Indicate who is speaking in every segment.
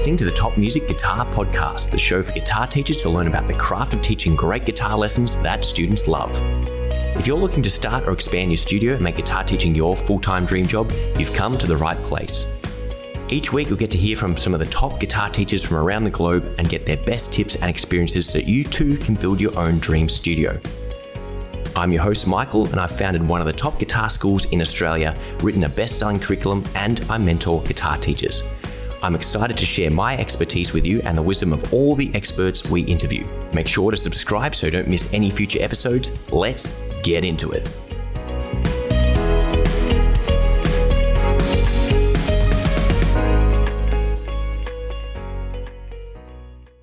Speaker 1: listening to the Top Music Guitar Podcast, the show for guitar teachers to learn about the craft of teaching great guitar lessons that students love. If you're looking to start or expand your studio and make guitar teaching your full-time dream job, you've come to the right place. Each week, you'll get to hear from some of the top guitar teachers from around the globe and get their best tips and experiences so you too can build your own dream studio. I'm your host, Michael, and I've founded one of the top guitar schools in Australia, written a best-selling curriculum, and I mentor guitar teachers. I'm excited to share my expertise with you and the wisdom of all the experts we interview. Make sure to subscribe so you don't miss any future episodes. Let's get into it.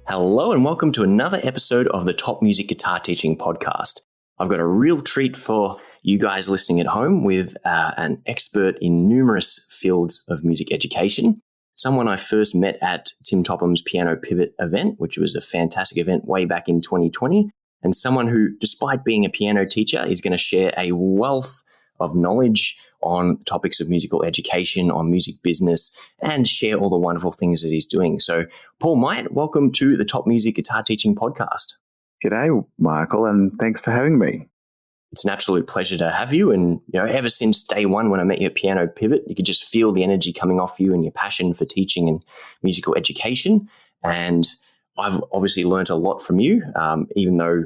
Speaker 1: Hello and welcome to another episode of the Top Music Guitar Teaching Podcast. I've got a real treat for you guys listening at home with an expert in numerous fields of music education. Someone I first met at Tim Topham's Piano Pivot event, which was a fantastic event way back in 2020, and someone who, despite being a piano teacher, is going to share a wealth of knowledge on topics of musical education, on music business, and share all the wonderful things that he's doing. So, Paul Myatt, welcome to the Top Music Guitar Teaching Podcast.
Speaker 2: G'day, Michael, and thanks for having me.
Speaker 1: It's an absolute pleasure to have you. And, ever since day one when I met you at Piano Pivot, you could just feel the energy coming off you and your passion for teaching and musical education. And I've obviously learned a lot from you, even though,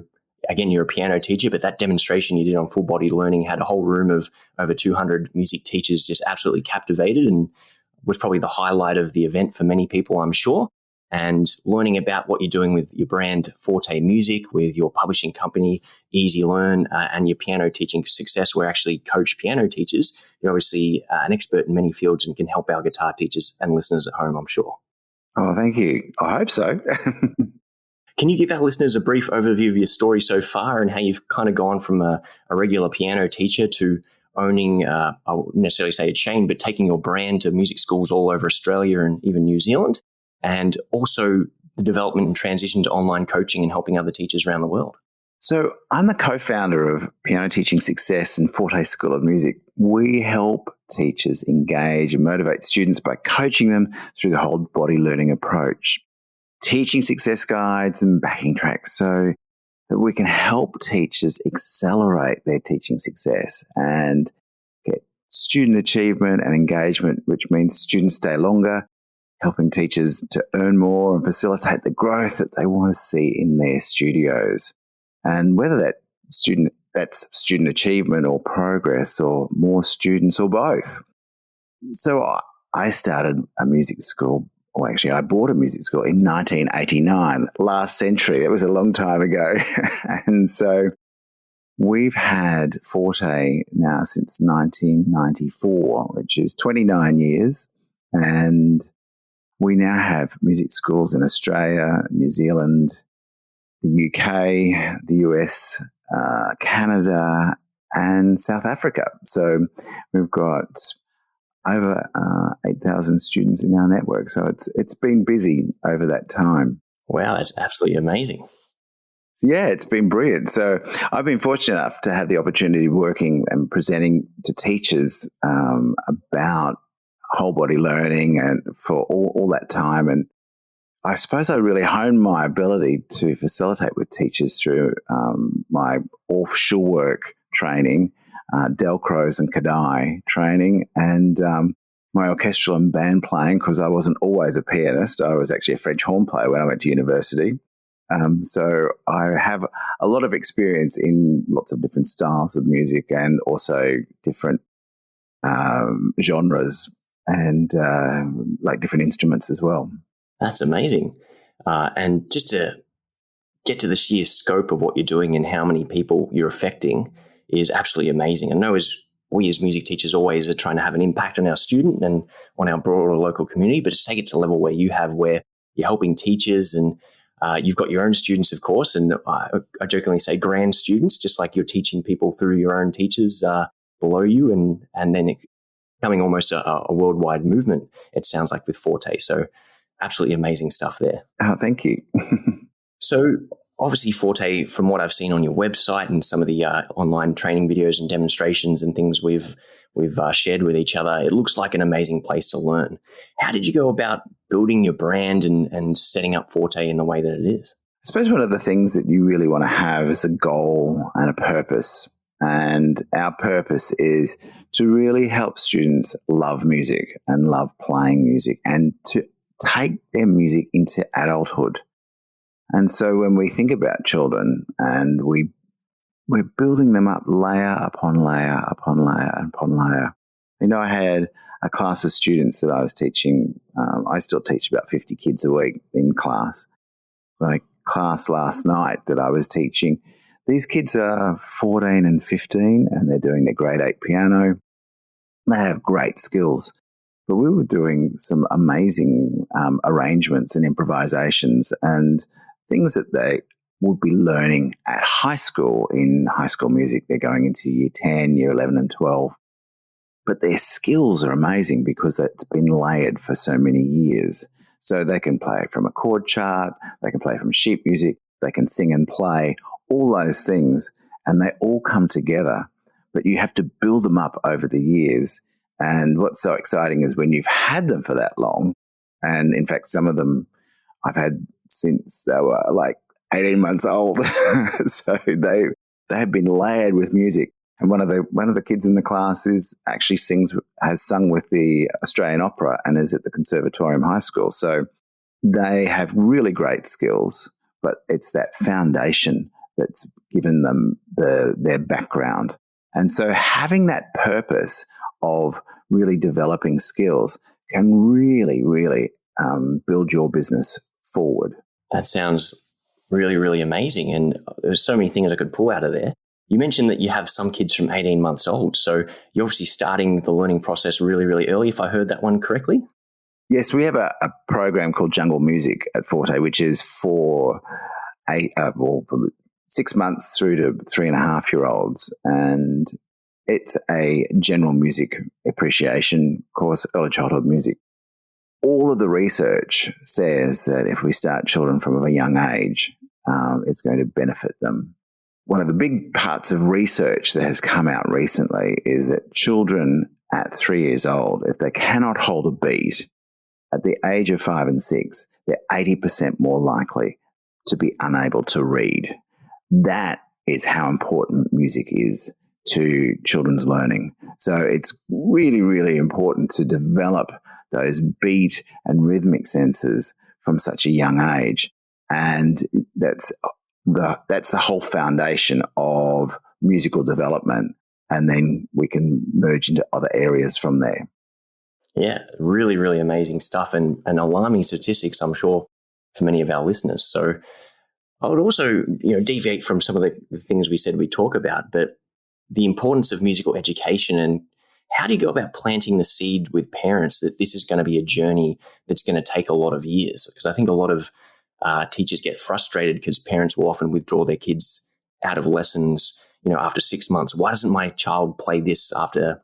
Speaker 1: again, you're a piano teacher, but that demonstration you did on Full Body Learning had a whole room of over 200 music teachers just absolutely captivated and was probably the highlight of the event for many people, I'm sure. And learning about what you're doing with your brand Forte Music, with your publishing company, Easy Learn, and your piano teaching success, where I actually coach piano teachers. You're obviously an expert in many fields and can help our guitar teachers and listeners at home, I'm sure.
Speaker 2: Oh, thank you. I hope so.
Speaker 1: Can you give our listeners a brief overview of your story so far and how you've kind of gone from a regular piano teacher to owning, I wouldn't necessarily say a chain, but taking your brand to music schools all over Australia and even New Zealand? And also the development and transition to online coaching and helping other teachers around the world.
Speaker 2: So I'm the co-founder of Piano Teaching Success and Forte School of Music. We help teachers engage and motivate students by coaching them through the whole body learning approach, teaching success guides and backing tracks so that we can help teachers accelerate their teaching success and get student achievement and engagement, which means students stay longer, helping teachers to earn more and facilitate the growth that they want to see in their studios. And whether that's student achievement or progress or more students or both. So I started a music school, or actually I bought a music school in 1989, last century. That was a long time ago. And so we've had Forte now since 1994, which is 29 years. And we now have music schools in Australia, New Zealand, the UK, the US, Canada, and South Africa. So we've got over 8,000 students in our network. So it's been busy over that time.
Speaker 1: Wow, that's absolutely amazing.
Speaker 2: Yeah, it's been brilliant. So I've been fortunate enough to have the opportunity of working and presenting to teachers about whole body learning and for all that time. And I suppose I really honed my ability to facilitate with teachers through my offshore work training, Delcros and Kadai training, and my orchestral and band playing, because I wasn't always a pianist. I was actually a French horn player when I went to university. So I have a lot of experience in lots of different styles of music and also different genres and like different instruments as well.
Speaker 1: That's amazing. And just to get to the sheer scope of what you're doing and how many people you're affecting is absolutely amazing. I know we as music teachers always are trying to have an impact on our student and on our broader local community, but just take it to the level where you have, where you're helping teachers and you've got your own students, of course, and I jokingly say grand students, just like you're teaching people through your own teachers below you, and then becoming almost a worldwide movement, it sounds like, with Forte. So absolutely amazing stuff there.
Speaker 2: Oh, thank you.
Speaker 1: So obviously Forte, from what I've seen on your website and some of the online training videos and demonstrations and things we've shared with each other, it looks like an amazing place to learn. How did you go about building your brand and setting up Forte in the way that it is?
Speaker 2: I suppose one of the things that you really want to have is a goal and a purpose. And our purpose is to really help students love music and love playing music and to take their music into adulthood. And so when we think about children and we're building them up layer upon layer upon layer upon layer. I had a class of students that I was teaching. I still teach about 50 kids a week in class. My class last night that I was teaching, these kids are 14 and 15 and they're doing their grade 8 piano. They have great skills. But we were doing some amazing arrangements and improvisations and things that they would be learning at high school in high school music. They're going into year 10, year 11 and 12. But their skills are amazing because it's been layered for so many years. So they can play from a chord chart, they can play from sheet music, they can sing and play, all those things, and they all come together. But you have to build them up over the years. And what's so exciting is when you've had them for that long, and in fact, some of them I've had since they were like 18 months old. So they have been layered with music. And one of the kids in the class has sung with the Australian Opera and is at the Conservatorium High School. So they have really great skills, but it's that foundation that's given them their background. And so having that purpose of really developing skills can really, really build your business forward.
Speaker 1: That sounds really, really amazing. And there's so many things I could pull out of there. You mentioned that you have some kids from 18 months old. So you're obviously starting the learning process really, really early, if I heard that one correctly.
Speaker 2: Yes, we have a program called Jungle Music at Forte, which is from 6 months through to 3.5-year-olds. And it's a general music appreciation course, early childhood music. All of the research says that if we start children from a young age, it's going to benefit them. One of the big parts of research that has come out recently is that children at 3 years old, if they cannot hold a beat at the age of 5 and 6, they're 80% more likely to be unable to read. That is how important music is to children's learning. So it's really, really important to develop those beat and rhythmic senses from such a young age. And that's the whole foundation of musical development. And then we can merge into other areas from there.
Speaker 1: Yeah, really, really amazing stuff and alarming statistics, I'm sure, for many of our listeners. So I would also, deviate from some of the things we said we talk about, but the importance of musical education and how do you go about planting the seed with parents that this is going to be a journey that's going to take a lot of years? Because I think a lot of teachers get frustrated because parents will often withdraw their kids out of lessons, after 6 months. Why doesn't my child play this after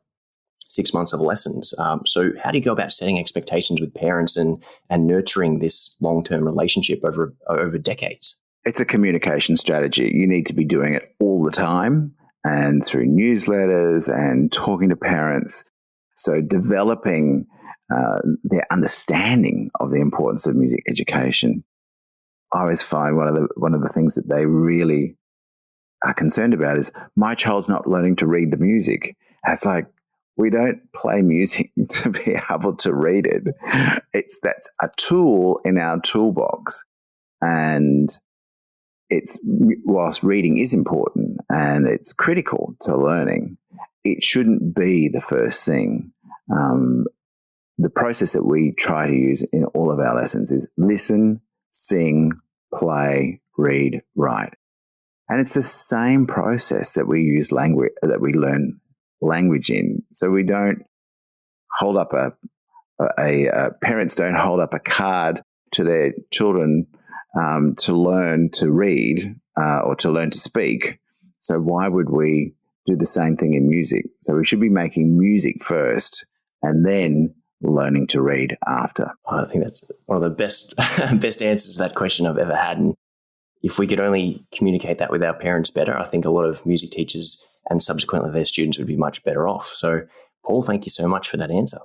Speaker 1: 6 months of lessons? So how do you go about setting expectations with parents and nurturing this long-term relationship over decades?
Speaker 2: It's a communication strategy. You need to be doing it all the time and through newsletters and talking to parents. So developing their understanding of the importance of music education. I always find one of the things that they really are concerned about is my child's not learning to read the music. And it's like, we don't play music to be able to read it. That's a tool in our toolbox. And whilst reading is important and it's critical to learning, it shouldn't be the first thing. The process that we try to use in all of our lessons is listen, sing, play, read, write. And it's the same process that we use we learn language in. So we don't hold up parents don't hold up a card to their children to learn to read or to learn to speak. So why would we do the same thing in music? So we should be making music first and then learning to read after.
Speaker 1: I think that's one of the best answers to that question I've ever had. And if we could only communicate that with our parents better, I think a lot of music teachers and subsequently their students would be much better off. So, Paul, thank you so much for that answer.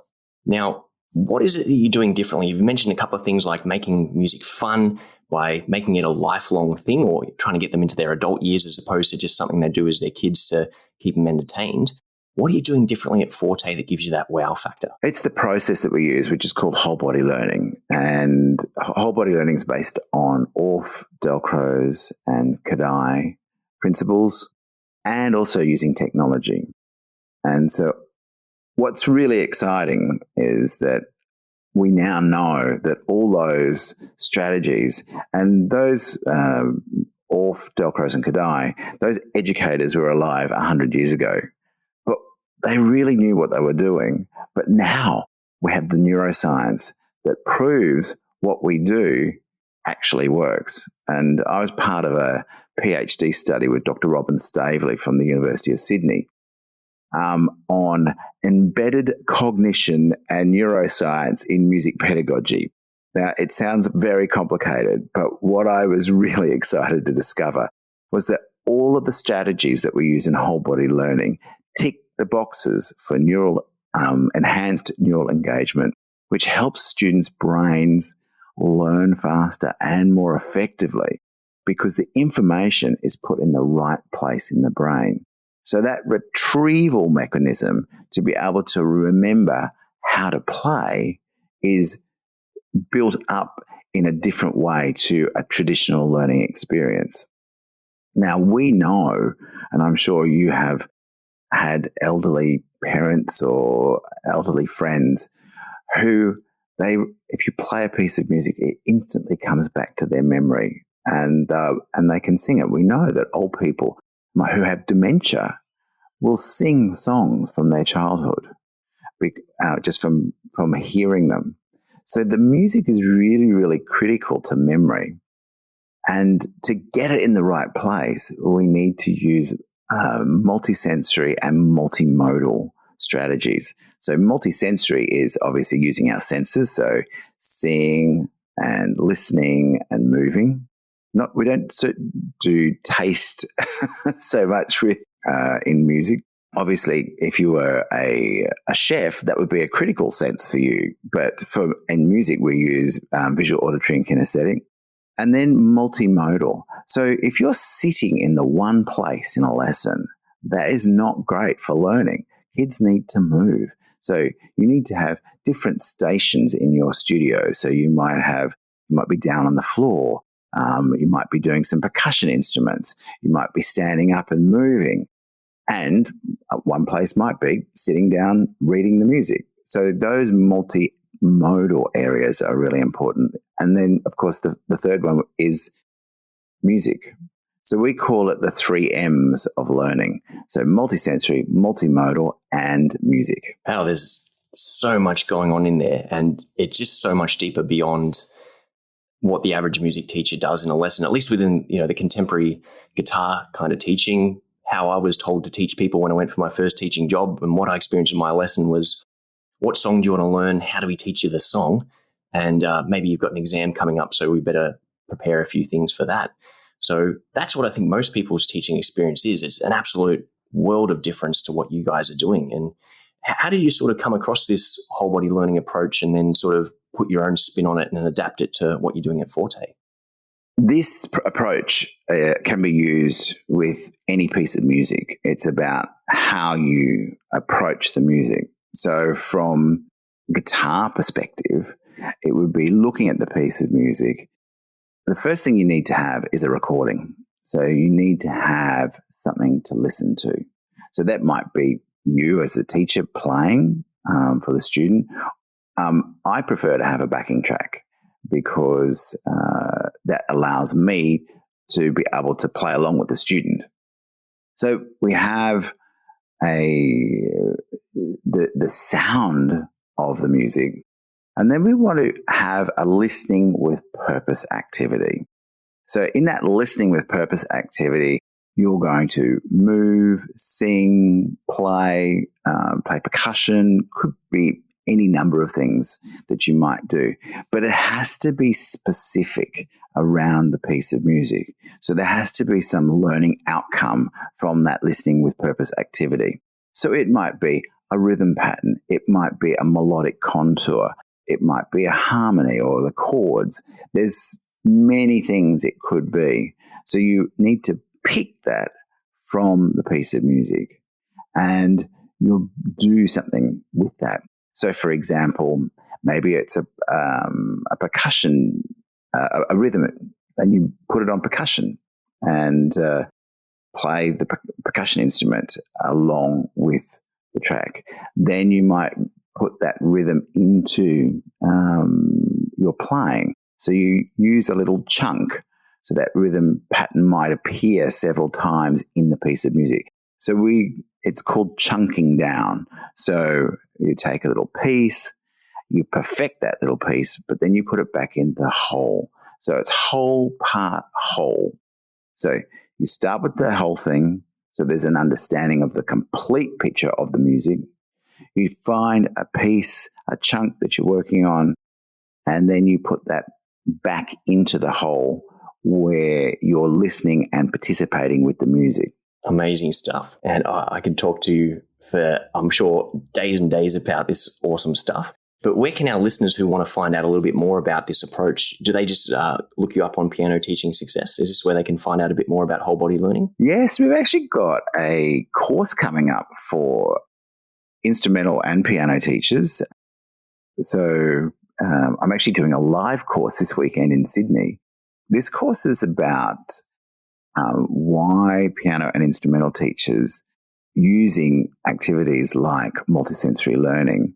Speaker 1: Now, what is it that you're doing differently? You've mentioned a couple of things like making music fun by making it a lifelong thing, or trying to get them into their adult years as opposed to just something they do as their kids to keep them entertained. What are you doing differently at Forte that gives you that wow factor?
Speaker 2: It's the process that we use, which is called whole body learning. And whole body learning is based on Orff, Delcros, and Kadai principles, and also using technology. And so what's really exciting is that we now know that all those strategies and those Orff, Delcros, and Kadai, those educators were alive 100 years ago. But they really knew what they were doing. But now we have the neuroscience that proves what we do actually works. And I was part of a PhD study with Dr. Robin Staveley from the University of Sydney on embedded cognition and neuroscience in music pedagogy. Now, it sounds very complicated, but what I was really excited to discover was that all of the strategies that we use in whole body learning tick the boxes for enhanced neural engagement, which helps students' brains learn faster and more effectively because the information is put in the right place in the brain. So that retrieval mechanism to be able to remember how to play is built up in a different way to a traditional learning experience. Now, we know, and I'm sure you have had elderly parents or elderly friends who if you play a piece of music, it instantly comes back to their memory and they can sing it. We know that old people who have dementia will sing songs from their childhood just from hearing them. So the music is really, really critical to memory. And to get it in the right place, we need to use multisensory and multimodal strategies. So multisensory is obviously using our senses, so seeing and listening and moving. We don't do taste so much with in music. Obviously, if you were a chef, that would be a critical sense for you. But in music, we use visual, auditory, and kinesthetic. And then multimodal. So if you're sitting in the one place in a lesson, that is not great for learning. Kids need to move. So you need to have different stations in your studio. So you might be down on the floor. You might be doing some percussion instruments. You might be standing up and moving. And one place might be sitting down, reading the music. So those multimodal areas are really important. And then, of course, the third one is music. So we call it the 3 M's of learning. So multisensory, multimodal, and music.
Speaker 1: Wow, there's so much going on in there. And it's just so much deeper beyond what the average music teacher does in a lesson, at least within, the contemporary guitar kind of teaching. How I was told to teach people when I went for my first teaching job, and what I experienced in my lesson was, what song do you want to learn? How do we teach you the song? And maybe you've got an exam coming up, so we better prepare a few things for that. So that's what I think most people's teaching experience is. It's an absolute world of difference to what you guys are doing. And how do you sort of come across this whole body learning approach and then sort of put your own spin on it and adapt it to what you're doing at Forte?
Speaker 2: This approach can be used with any piece of music. It's about how you approach the music. So from guitar perspective, it would be looking at the piece of music. The first thing you need to have is a recording. So you need to have something to listen to. So that might be you as the teacher playing for the student. I prefer to have a backing track because that allows me to be able to play along with the student. So we have the sound of the music, and then we want to have a listening with purpose activity. So in that listening with purpose activity, you're going to move, sing, play percussion, could be any number of things that you might do. But it has to be specific around the piece of music. So there has to be some learning outcome from that listening with purpose activity. So it might be a rhythm pattern, it might be a melodic contour, it might be a harmony or the chords. There's many things it could be. So you need to pick that from the piece of music and you'll do something with that. So, for example, maybe it's a percussion, a rhythm, and you put it on percussion and play the percussion instrument along with the track. Then you might put that rhythm into your playing. So you use a little chunk, so that rhythm pattern might appear several times in the piece of music. So it's called chunking down. So you take a little piece, you perfect that little piece, but then you put it back in the whole. So it's whole, part, whole. So you start with the whole thing, so there's an understanding of the complete picture of the music. You find a piece, a chunk that you're working on, and then you put that back into the whole where you're listening and participating with the music.
Speaker 1: Amazing stuff. And I could talk to you for, I'm sure, days and days about this awesome stuff. But where can our listeners who want to find out a little bit more about this approach, do they just look you up on Piano Teaching Success? Is this where they can find out a bit more about whole body learning?
Speaker 2: Yes, we've actually got a course coming up for instrumental and piano teachers. So I'm actually doing a live course this weekend in Sydney. This course is about why piano and instrumental teachers using activities like multisensory learning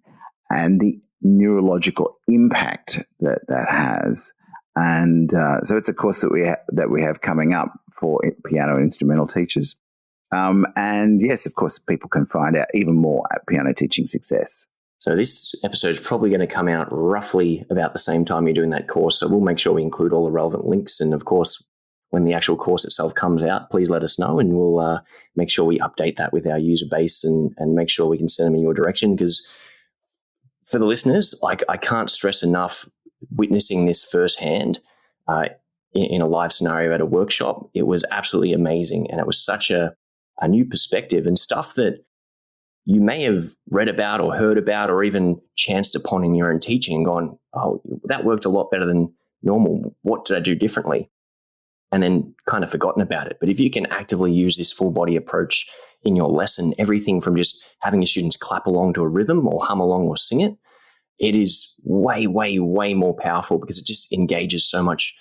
Speaker 2: and the neurological impact that has. And so it's a course that we have coming up for piano and instrumental teachers. And yes, of course, people can find out even more at Piano Teaching Success.
Speaker 1: So this episode is probably going to come out roughly about the same time you're doing that course. So we'll make sure we include all the relevant links. And of course, when the actual course itself comes out, please let us know and we'll make sure we update that with our user base and make sure we can send them in your direction. Because for the listeners, I can't stress enough witnessing this firsthand in a live scenario at a workshop. It was absolutely amazing. And it was such a new perspective and stuff that you may have read about or heard about or even chanced upon in your own teaching and gone, oh, that worked a lot better than normal. What did I do differently? And then kind of forgotten about it. But if you can actively use this full body approach in your lesson, everything from just having your students clap along to a rhythm or hum along or sing it, it is way, way, way more powerful because it just engages so much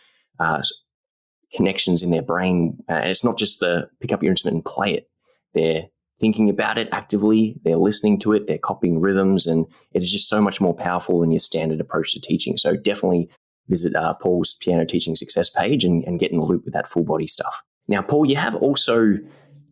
Speaker 1: connections in their brain. It's not just the pick up your instrument and play it. They're thinking about it actively, they're listening to it, they're copying rhythms, and it is just so much more powerful than your standard approach to teaching. So definitely visit Paul's Piano Teaching Success page and get in the loop with that full body stuff. Now, Paul, you have also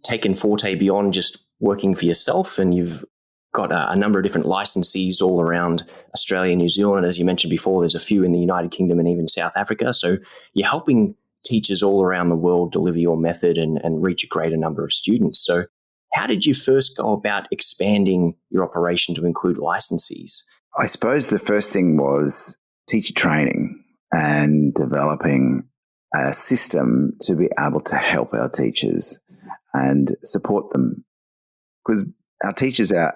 Speaker 1: taken Forte beyond just working for yourself, and you've got a number of different licensees all around Australia and New Zealand. And as you mentioned before, there's a few in the United Kingdom and even South Africa. So you're helping teachers all around the world deliver your method and reach a greater number of students. So how did you first go about expanding your operation to include licensees?
Speaker 2: I suppose the first thing was teacher training and developing a system to be able to help our teachers and support them. Because our teachers are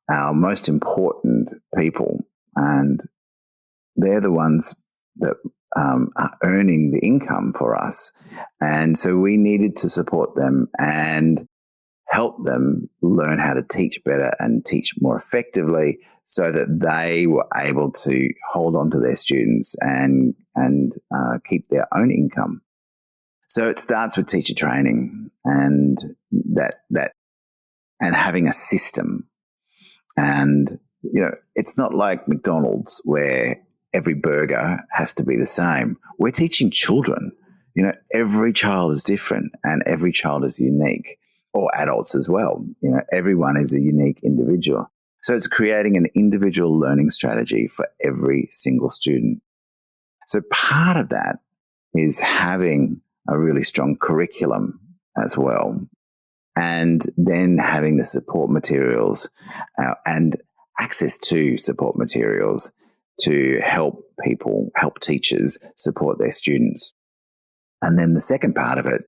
Speaker 2: our most important people, and they're the ones that are earning the income for us. And so we needed to support them and help them learn how to teach better and teach more effectively so that they were able to hold on to their students and keep their own income. So it starts with teacher training and that and having a system. And, you know, it's not like McDonald's where every burger has to be the same. We're teaching children. You know, every child is different and every child is unique, or adults as well. You know, everyone is a unique individual. So it's creating an individual learning strategy for every single student. So part of that is having a really strong curriculum as well, and then having the support materials and access to support materials to help people, help teachers support their students. And then the second part of it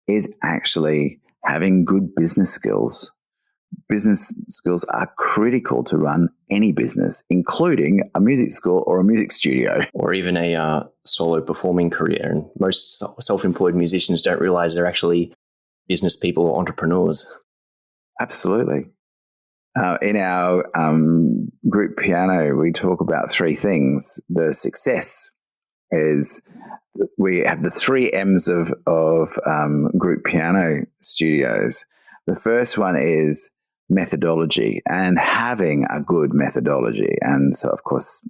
Speaker 2: is actually having good business skills. Business skills are critical to run any business, including a music school or a music studio.
Speaker 1: Or even a solo performing career. And most self-employed musicians don't realize they're actually business people or entrepreneurs.
Speaker 2: Absolutely. In our group piano, we talk about three things. The success is we have the three M's of group piano studios. The first one is methodology and having a good methodology. And so, of course,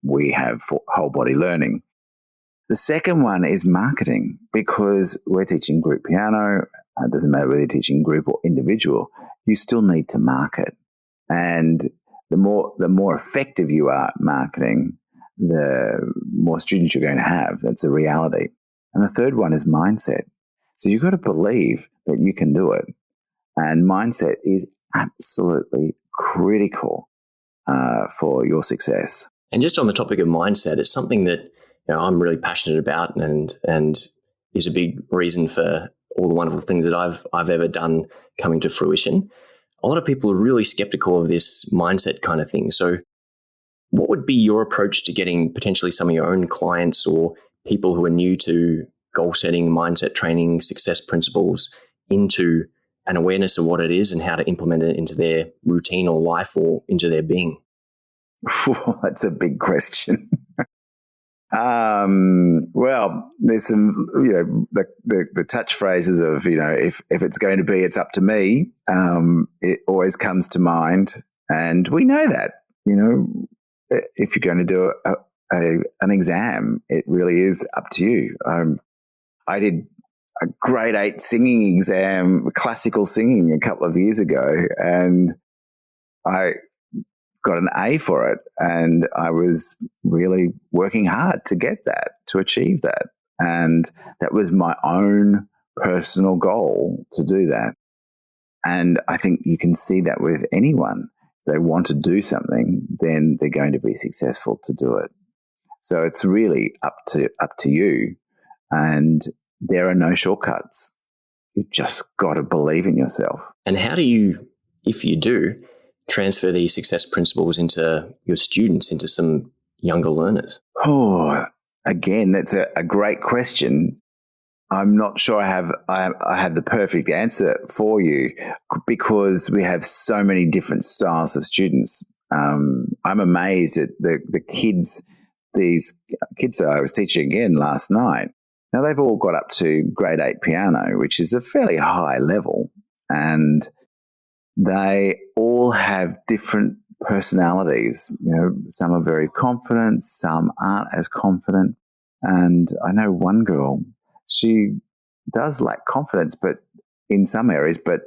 Speaker 2: we have whole body learning. The second one is marketing, because we're teaching group piano. It doesn't matter whether you're teaching group or individual, you still need to market. And the more effective you are at marketing, the more students you're going to have. That's a reality. And the third one is mindset. So you've got to believe that you can do it. And mindset is absolutely critical for your success.
Speaker 1: And just on the topic of mindset, it's something that I'm really passionate about, and is a big reason for all the wonderful things that I've ever done coming to fruition. A lot of people are really skeptical of this mindset kind of thing. So what would be your approach to getting potentially some of your own clients or people who are new to goal setting, mindset training, success principles into an awareness of what it is and how to implement it into their routine or life or into their being?
Speaker 2: That's a big question. Well, there's some, the touch phrases of, if it's going to be, it's up to me. It always comes to mind. And we know that, if you're going to do an exam, it really is up to you. I did a grade 8 singing exam, classical singing, a couple of years ago, and I got an A for it, and I was really working hard to get that, to achieve that. And that was my own personal goal, to do that. And I think you can see that with anyone. If they want to do something, then they're going to be successful to do it. So it's really up to you, and there are no shortcuts. You've just got to believe in yourself.
Speaker 1: And how do you, if you do, transfer these success principles into your students, into some younger learners?
Speaker 2: Oh, again, that's a great question. I'm not sure I have the perfect answer for you, because we have so many different styles of students. I'm amazed at the kids, these kids that I was teaching again last night. Now, they've all got up to grade 8 piano, which is a fairly high level, and they all have different personalities. Some are very confident, some aren't as confident. And I know one girl, she does lack confidence, but in some areas, but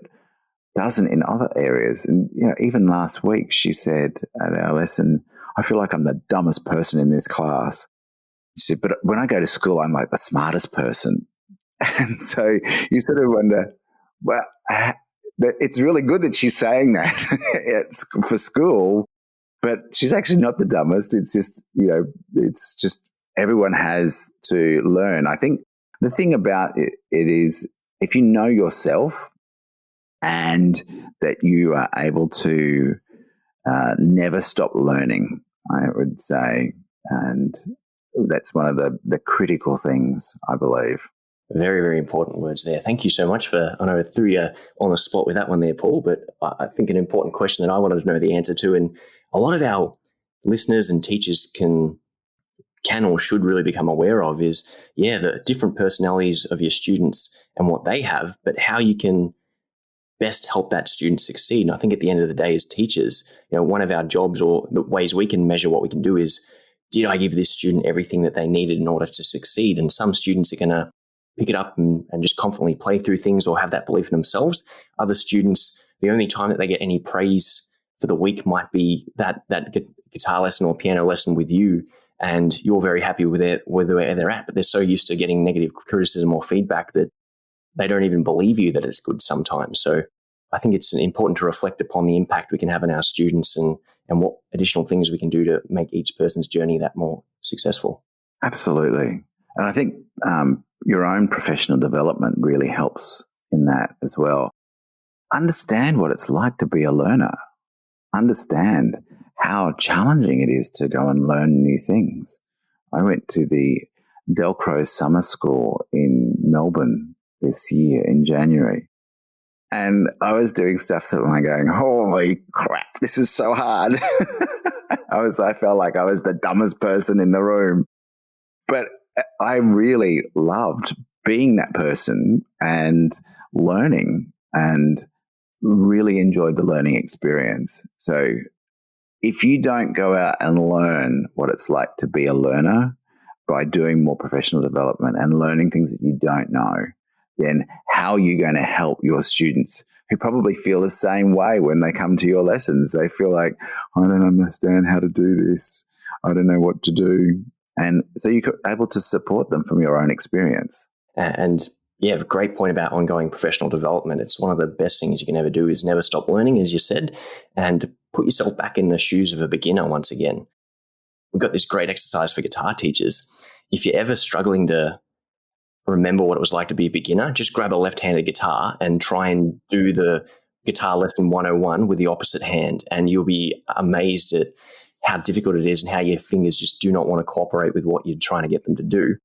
Speaker 2: doesn't in other areas. And even last week, she said at our lesson, "I feel like I'm the dumbest person in this class." She said, "But when I go to school, I'm like the smartest person." And so you sort of wonder, well, it's really good that she's saying that it's for school, but she's actually not the dumbest. It's just everyone has to learn. I think the thing about it is, if you know yourself and that you are able to never stop learning, I would say, and that's one of the critical things, I believe.
Speaker 1: Very, very important words there. Thank you so much for, I know I threw you on the spot with that one there, Paul, but I think an important question that I wanted to know the answer to, and a lot of our listeners and teachers can or should really become aware of, is, the different personalities of your students and what they have, but how you can best help that student succeed. And I think at the end of the day, as teachers, one of our jobs, or the ways we can measure what we can do, is, did I give this student everything that they needed in order to succeed? And some students are going to pick it up and just confidently play through things or have that belief in themselves. Other students, the only time that they get any praise for the week might be that guitar lesson or piano lesson with you, and you're very happy with where they're at, but they're so used to getting negative criticism or feedback that they don't even believe you that it's good sometimes. So I think it's important to reflect upon the impact we can have on our students and what additional things we can do to make each person's journey that more successful.
Speaker 2: Absolutely. And I think your own professional development really helps in that as well. Understand what it's like to be a learner. Understand how challenging it is to go and learn new things. I went to the Delcro Summer School in Melbourne this year in January. And I was doing stuff that I'm going, holy crap, this is so hard. I felt like I was the dumbest person in the room. But I really loved being that person and learning, and really enjoyed the learning experience. So if you don't go out and learn what it's like to be a learner by doing more professional development and learning things that you don't know, then how are you going to help your students who probably feel the same way when they come to your lessons? They feel like, I don't understand how to do this. I don't know what to do. And so you're able to support them from your own experience.
Speaker 1: And yeah, a great point about ongoing professional development. It's one of the best things you can ever do is never stop learning, as you said, and put yourself back in the shoes of a beginner once again. We've got this great exercise for guitar teachers. If you're ever struggling to remember what it was like to be a beginner, just grab a left-handed guitar and try and do the guitar lesson 101 with the opposite hand. And you'll be amazed at how difficult it is and how your fingers just do not want to cooperate with what you're trying to get them to do,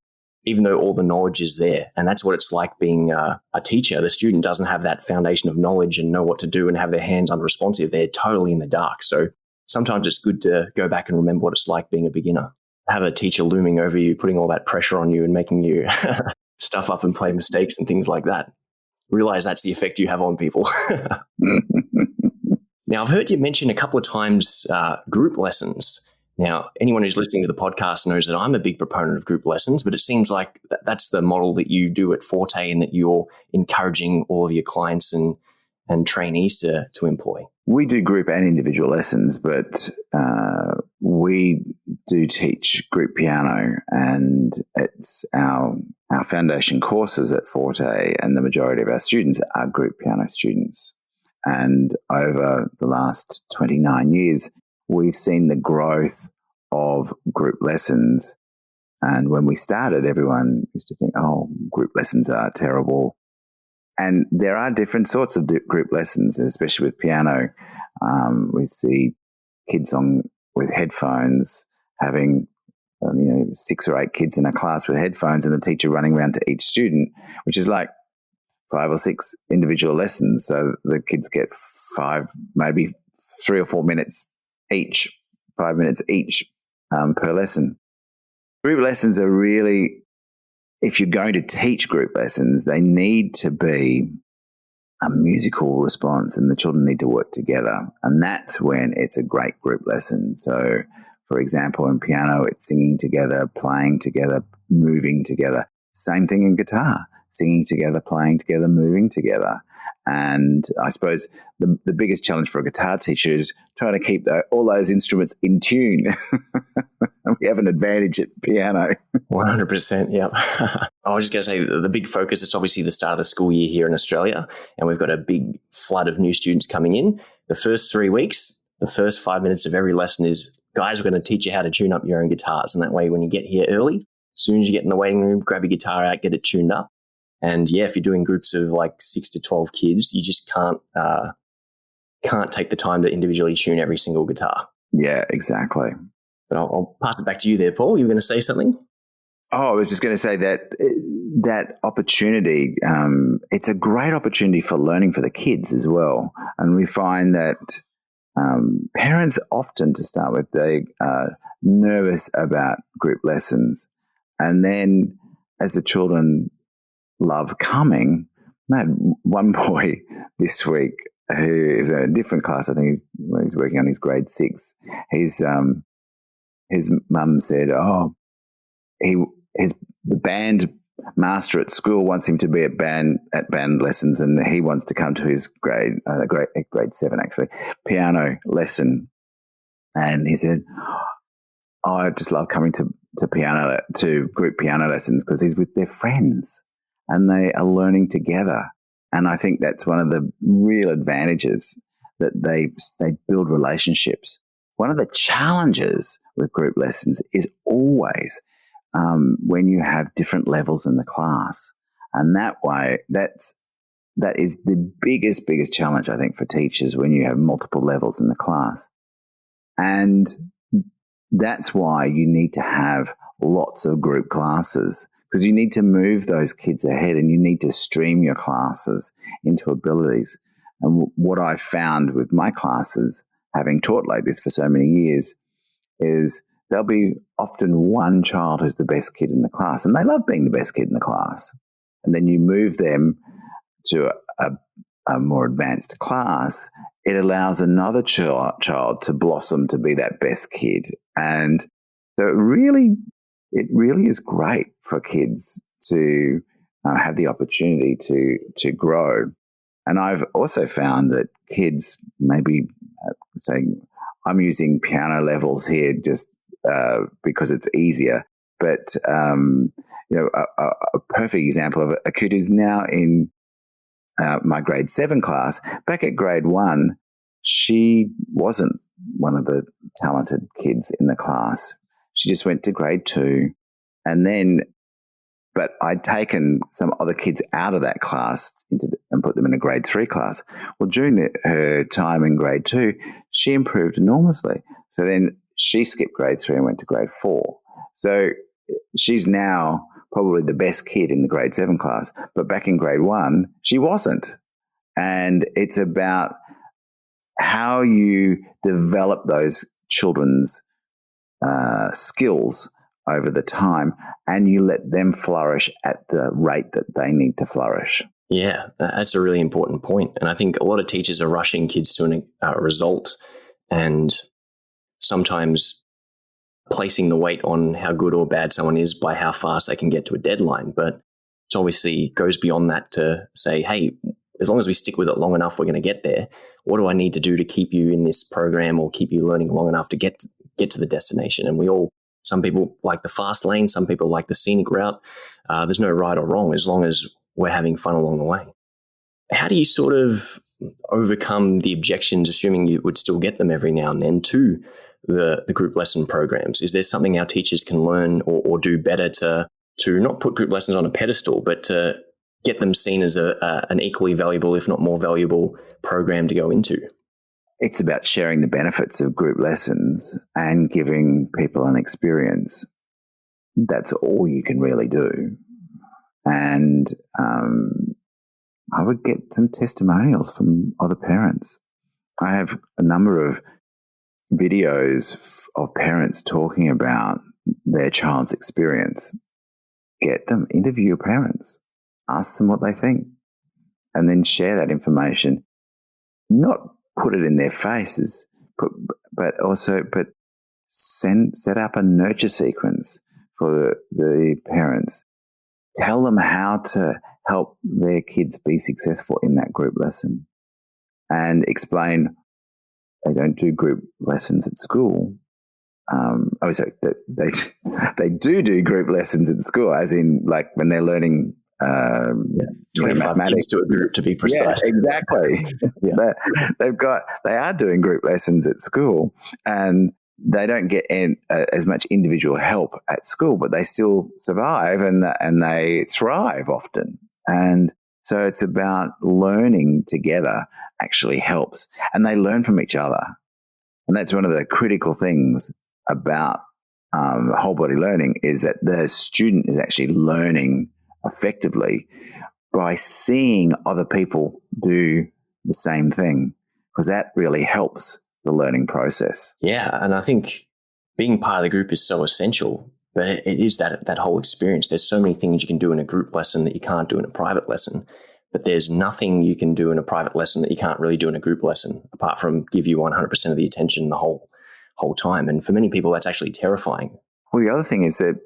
Speaker 1: even though all the knowledge is there. And that's what it's like being a teacher. The student doesn't have that foundation of knowledge and know what to do and have their hands unresponsive. They're totally in the dark. So sometimes it's good to go back and remember what it's like being a beginner. Have a teacher looming over you, putting all that pressure on you and making you stuff up and play mistakes and things like that. Realize that's the effect you have on people. Now, I've heard you mention a couple of times group lessons. Now, anyone who's listening to the podcast knows that I'm a big proponent of group lessons, but it seems like that's the model that you do at Forte and that you're encouraging all of your clients and trainees to employ.
Speaker 2: We do group and individual lessons, but we do teach group piano, and it's our foundation courses at Forte, and the majority of our students are group piano students. And over the last 29 years, we've seen the growth of group lessons. And when we started, everyone used to think, oh, group lessons are terrible. And there are different sorts of group lessons, especially with piano. We see kids with headphones having 6 or 8 kids in a class with headphones, and the teacher running around to each student, which is like 5 or 6 individual lessons. So the kids get 5, maybe 3 or 4 minutes each, 5 minutes each per lesson. Group lessons are really, if you're going to teach group lessons, they need to be a musical response, and the children need to work together. And that's when it's a great group lesson. So, for example, in piano, it's singing together, playing together, moving together. Same thing in guitar, singing together, playing together, moving together. And I suppose the biggest challenge for a guitar teacher is trying to keep all those instruments in tune. We have an advantage at piano.
Speaker 1: 100%, yeah. I was just going to say the big focus, it's obviously the start of the school year here in Australia, and we've got a big flood of new students coming in. The first 3 weeks, the first 5 minutes of every lesson is, guys, we're going to teach you how to tune up your own guitars. And that way, when you get here early, as soon as you get in the waiting room, grab your guitar out, get it tuned up. And yeah, if you're doing groups of like 6 to 12 kids, you just can't take the time to individually tune every single guitar.
Speaker 2: Yeah, exactly.
Speaker 1: But I'll pass it back to you there, Paul. You were going to say something?
Speaker 2: Oh, I was just going to say that opportunity, it's a great opportunity for learning for the kids as well. And we find that parents often, to start with, they are nervous about group lessons. And then as the children love coming, I had one boy this week who is in a different class. I think he's working on his grade 6. His mum said, "Oh, the band master at school wants him to be at band lessons, and he wants to come to his grade 7 actually piano lesson." And he said, "Oh, I just love coming to group piano lessons because he's with their friends and they are learning together." And I think that's one of the real advantages, that they build relationships. One of the challenges with group lessons is always when you have different levels in the class. And that is the biggest challenge, I think, for teachers, when you have multiple levels in the class. And that's why you need to have lots of group classes, because you need to move those kids ahead and you need to stream your classes into abilities. And what I've found with my classes, having taught like this for so many years, is there'll be often one child who's the best kid in the class, and they love being the best kid in the class. And then you move them to a more advanced class, it allows another child to blossom to be that best kid. And so it really is great for kids to have the opportunity to grow. And I've also found that kids, maybe saying, I'm using piano levels here just because it's easier, but a perfect example of a kid who's now in my grade 7 class. Back at grade 1, she wasn't one of the talented kids in the class. She just went to grade 2, but I'd taken some other kids out of that class and put them in a grade 3 class. Well, during her time in grade 2, she improved enormously. So then she skipped grade 3 and went to grade 4. So she's now probably the best kid in the grade 7 class, but back in grade 1, she wasn't. And it's about how you develop those children's skills over the time, and you let them flourish at the rate that they need to flourish.
Speaker 1: Yeah, that's a really important point. And I think a lot of teachers are rushing kids to a result, and sometimes placing the weight on how good or bad someone is by how fast they can get to a deadline. But it obviously goes beyond that to say, hey, as long as we stick with it long enough, we're going to get there. What do I need to do to keep you in this program or keep you learning long enough to get to the destination? And some people like the fast lane, some people like the scenic route. There's no right or wrong as long as we're having fun along the way. How do you sort of overcome the objections, assuming you would still get them every now and then, to the group lesson programs? Is there something our teachers can learn or do better to not put group lessons on a pedestal, but to get them seen as an equally valuable, if not more valuable, program to go into?
Speaker 2: It's about sharing the benefits of group lessons and giving people an experience. That's all you can really do. And I would get some testimonials from other parents. I have a number of videos of parents talking about their child's experience. Get them, interview your parents, ask them what they think, and then share that information. Not put it in their faces, but set up a nurture sequence for the parents. Tell them how to help their kids be successful in that group lesson, and explain they don't do group lessons at school. They do group lessons at school, as in like when they're learning
Speaker 1: 25 kids to a group, to be precise.
Speaker 2: Yeah, exactly. They are doing group lessons at school, and they don't get as much individual help at school, but they still survive and they thrive often. And so it's about learning together actually helps, and they learn from each other. And that's one of the critical things about whole body learning, is that the student is actually learning effectively by seeing other people do the same thing, because that really helps the learning process.
Speaker 1: Yeah, and I think being part of the group is so essential, but it is that whole experience. There's so many things you can do in a group lesson that you can't do in a private lesson, but there's nothing you can do in a private lesson that you can't really do in a group lesson, apart from give you 100% of the attention the whole time. And for many people, that's actually terrifying.
Speaker 2: Well, the other thing is that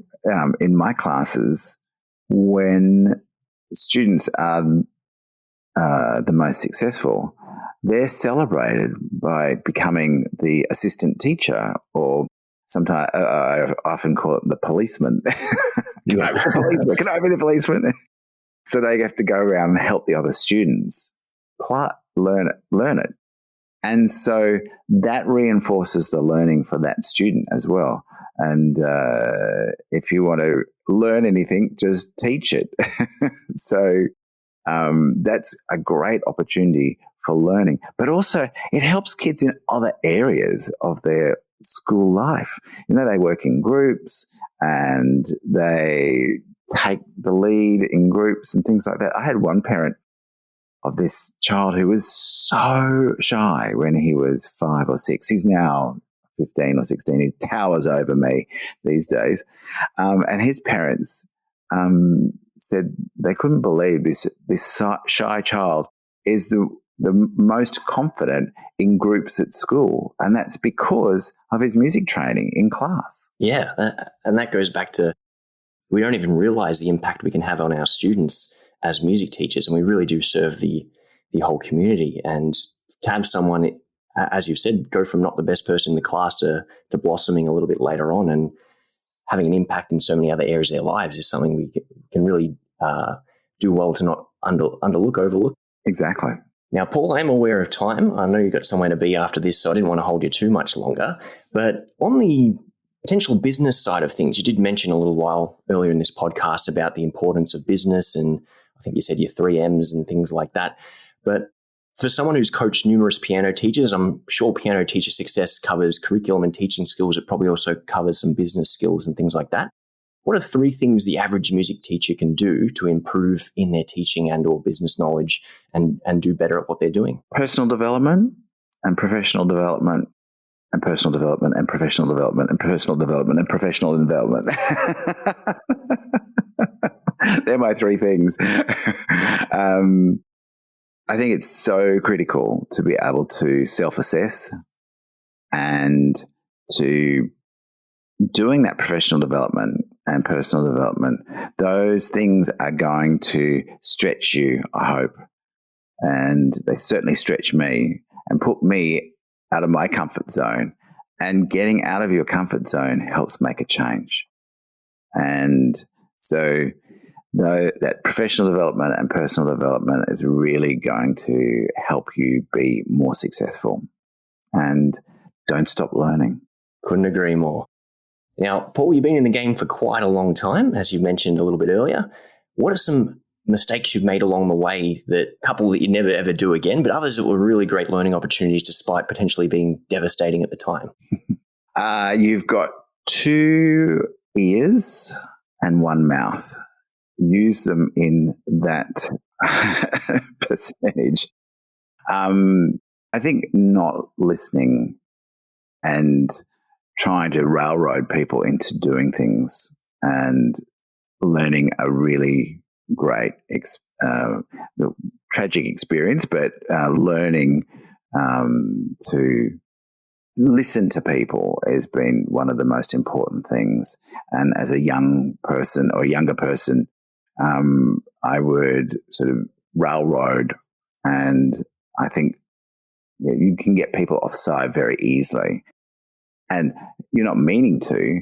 Speaker 2: in my classes, when students are the most successful, they're celebrated by becoming the assistant teacher, or sometimes I often call it the policeman. Can I be the policeman? So they have to go around and help the other students learn it. And so that reinforces the learning for that student as well. And if you want to learn anything, just teach it. So that's a great opportunity for learning. But also it helps kids in other areas of their school life. They work in groups and they take the lead in groups and things like that. I had one parent of this child who was so shy when he was 5 or 6. He's now 15 or 16. He towers over me these days. And his parents said they couldn't believe this shy child is the most confident in groups at school. And that's because of his music training in class.
Speaker 1: Yeah. And that goes back to, we don't even realize the impact we can have on our students as music teachers. And we really do serve the whole community. And to have someone, as you've said, go from not the best person in the class to blossoming a little bit later on and having an impact in so many other areas of their lives is something we can really do well to not overlook.
Speaker 2: Exactly.
Speaker 1: Now, Paul, I'm aware of time. I know you've got somewhere to be after this, so I didn't want to hold you too much longer. But on the potential business side of things, you did mention a little while earlier in this podcast about the importance of business, and I think you said your 3Ms and things like that. But for someone who's coached numerous piano teachers, I'm sure piano teacher success covers curriculum and teaching skills. It probably also covers some business skills and things like that. What are 3 things the average music teacher can do to improve in their teaching and or business knowledge and do better at what they're doing?
Speaker 2: Personal development and professional development and personal development and professional development and personal development and professional development. They're my 3 things. I think it's so critical to be able to self-assess and to doing that professional development and personal development. Those things are going to stretch you, I hope. And they certainly stretch me and put me out of my comfort zone. And getting out of your comfort zone helps make a change. And so that professional development and personal development is really going to help you be more successful. And don't stop learning.
Speaker 1: Couldn't agree more. Now, Paul, you've been in the game for quite a long time, as you mentioned a little bit earlier. What are some mistakes you've made along the way, that couple that you never ever do again, but others that were really great learning opportunities despite potentially being devastating at the time?
Speaker 2: You've got 2 ears and 1 mouth. Use them in that percentage. I think not listening and trying to railroad people into doing things and learning a really great, tragic experience, but learning to listen to people has been one of the most important things. And as a young person or younger person, I would sort of railroad, and I think you can get people offside very easily. And you're not meaning to,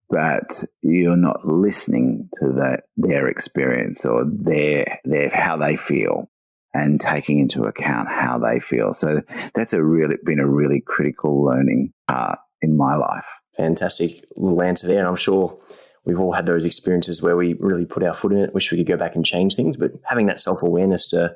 Speaker 2: but you're not listening to their experience or their how they feel and taking into account how they feel. So that's been a really critical learning part in my life.
Speaker 1: Fantastic little answer there. And I'm sure we've all had those experiences where we really put our foot in it, wish we could go back and change things, but having that self-awareness to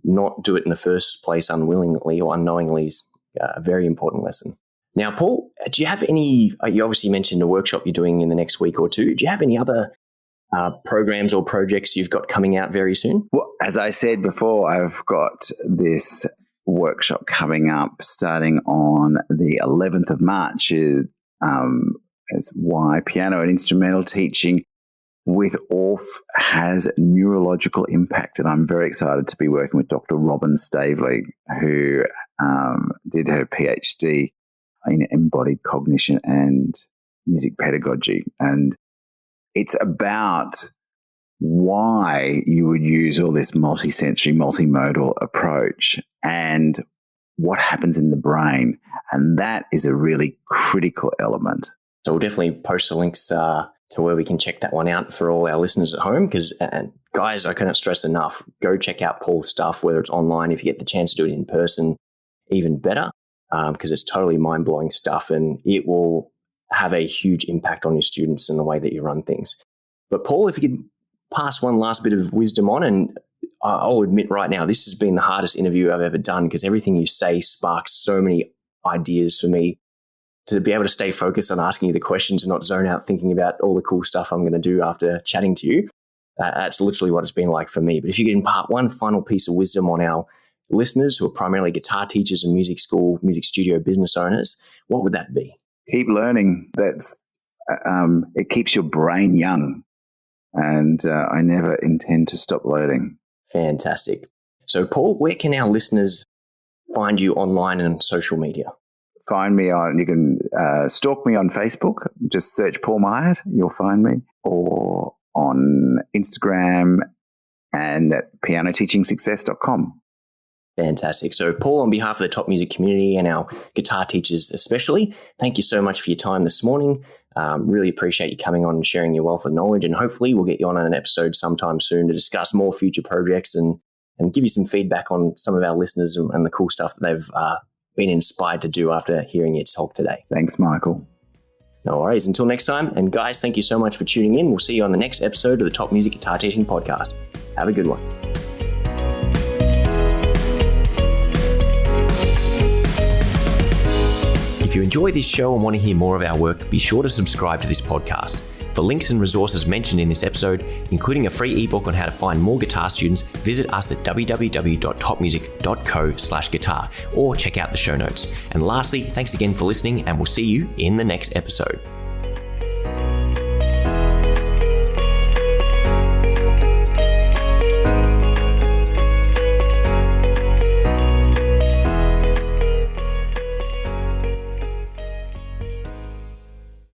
Speaker 1: not do it in the first place unwillingly or unknowingly is a very important lesson. Now, Paul, do you have any, you obviously mentioned a workshop you're doing in the next week or 2. Do you have any other programs or projects you've got coming out very soon?
Speaker 2: Well, as I said before, I've got this workshop coming up starting on the 11th of March. It's why piano and instrumental teaching with ORF has neurological impact. And I'm very excited to be working with Dr. Robin Stavely, who did her PhD in embodied cognition and music pedagogy. And it's about why you would use all this multisensory, multimodal approach and what happens in the brain. And that is a really critical element.
Speaker 1: So we'll definitely post the links to where we can check that one out for all our listeners at home. Because, guys, I cannot stress enough, go check out Paul's stuff, whether it's online, if you get the chance to do it in person, even better, because it's totally mind-blowing stuff and it will have a huge impact on your students and the way that you run things. But Paul, if you could pass one last bit of wisdom on, and I'll admit right now, this has been the hardest interview I've ever done because everything you say sparks so many ideas for me to be able to stay focused on asking you the questions and not zone out thinking about all the cool stuff I'm going to do after chatting to you. That's literally what it's been like for me. But if you could impart one final piece of wisdom on our listeners who are primarily guitar teachers and music school, music studio business owners, what would that be?
Speaker 2: Keep learning. It keeps your brain young. And I never intend to stop learning.
Speaker 1: Fantastic. So, Paul, where can our listeners find you online and social media?
Speaker 2: You can stalk me on Facebook. Just search Paul Myatt. You'll find me. Or on Instagram and at pianoteachingsuccess.com.
Speaker 1: Fantastic. So, Paul, on behalf of the top music community and our guitar teachers especially, thank you so much for your time this morning. Really appreciate you coming on and sharing your wealth of knowledge, and hopefully we'll get you on an episode sometime soon to discuss more future projects and give you some feedback on some of our listeners and the cool stuff that they've been inspired to do after hearing you talk today.
Speaker 2: Thanks, Michael.
Speaker 1: No worries. Until next time. And guys, thank you so much for tuning in. We'll see you on the next episode of the Top Music Guitar Teaching Podcast. Have a good one. If you enjoy this show and want to hear more of our work, be sure to subscribe to this podcast. For links and resources mentioned in this episode, including a free ebook on how to find more guitar students, visit us at www.topmusic.co/guitar or check out the show notes. And lastly, thanks again for listening, and we'll see you in the next episode.